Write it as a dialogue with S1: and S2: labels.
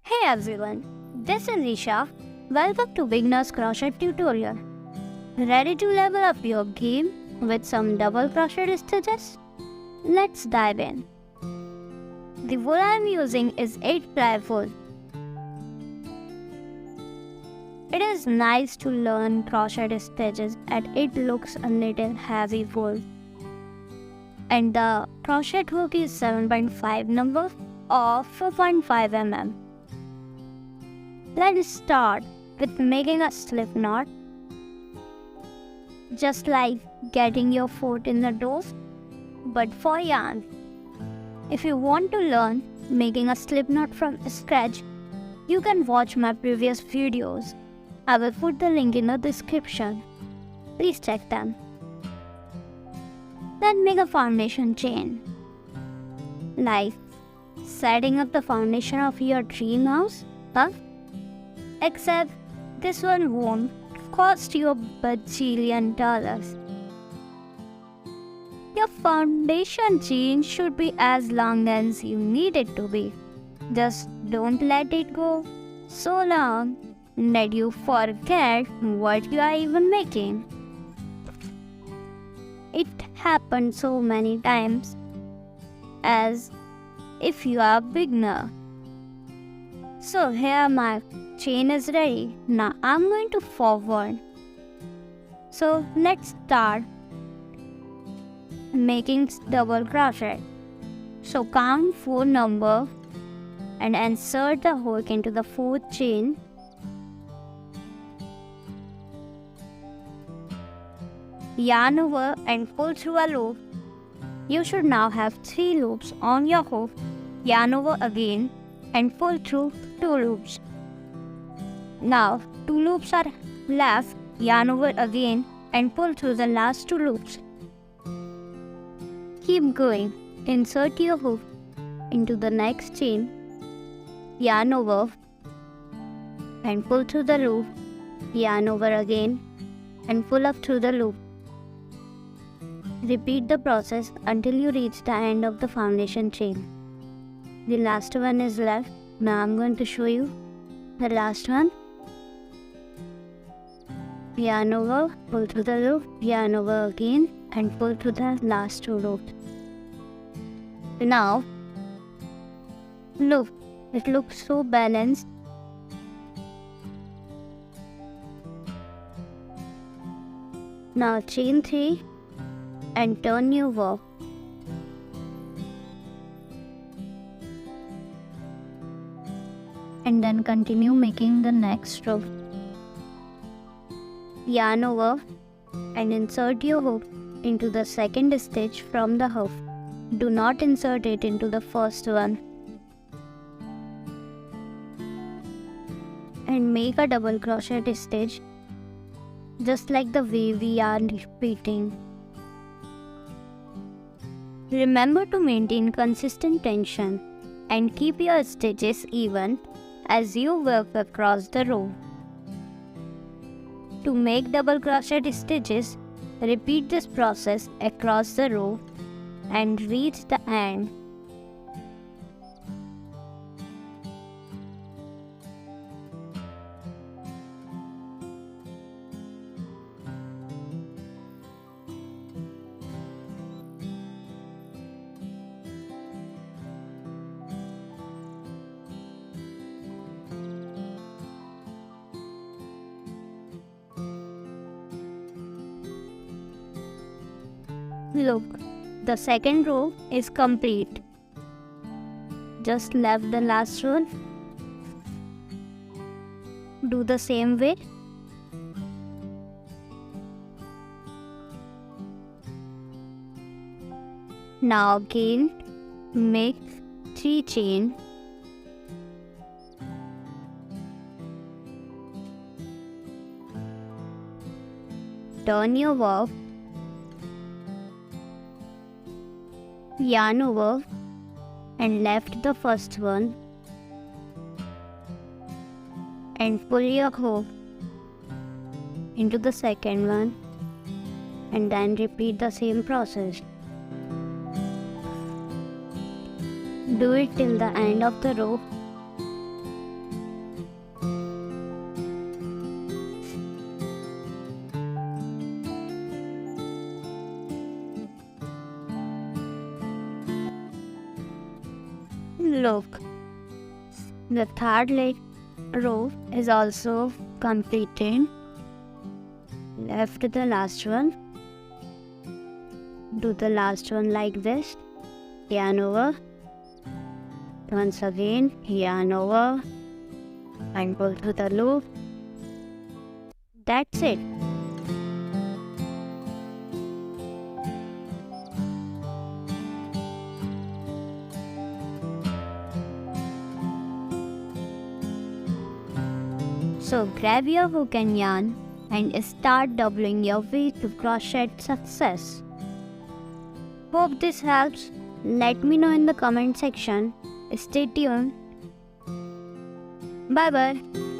S1: Hey everyone, this is Isha. Welcome to Beginner's Crochet tutorial. Ready to level up your game with some double crochet stitches? Let's dive in. The wool I am using is 8-ply wool. It is nice to learn crochet stitches and it looks a little heavy wool. And the crochet hook is 7.5 number or 4.5 mm. Let's start with making a slip knot. Just like getting your foot in the door, but for yarn. If you want to learn making a slip knot from scratch, you can watch my previous videos. I will put the link in the description. Please check them. Then make a foundation chain. Like setting up the foundation of your dream house, huh? Except this one won't cost you a bajillion dollars. Your foundation chain should be as long as you need it to be. Just don't let it go so long that you forget what you are even making. It happens so many times, as if you are a beginner. So here my chain is ready. Now I'm going to forward. So let's start making double crochet. So count 4 number and insert the hook into the 4th chain. Yarn over and pull through a loop. You should now have 3 loops on your hook. Yarn over again and pull through 2 loops. Now 2 loops are left. Yarn over again and pull through the last 2 loops. Keep going. Insert your hook into the next chain. Yarn over and pull through the loop. Yarn over again and pull up through the loop. Repeat the process until you reach the end of the foundation chain. The last one is left. Now I'm going to show you the last one. Yarn over, pull through the loop, yarn over again and pull through the last 2 loops. Now, look, it looks so balanced. Now chain 3 and turn your work. And then continue making the next row. Yarn over and insert your hook into the 2nd stitch from the hook. Do not insert it into the first one. And make a double crochet stitch just like the way we are repeating. Remember to maintain consistent tension and keep your stitches even as you work across the row. To make double crochet stitches, repeat this process across the row and reach the end. Look, the 2nd row is complete. Just left the last one. Do the same way. Now again, make 3 chain. Turn your work. Yarn over and left the first one and pull your hook into the 2nd one and then repeat the same process. Do it till the end of the row look. The third row is also completed. Left the last one. Do the last one like this. Yarn over. Once again, yarn over and pull through the loop. That's it. So grab your hook and yarn and start doubling your way to crochet success. Hope this helps. Let me know in the comment section. Stay tuned. Bye bye.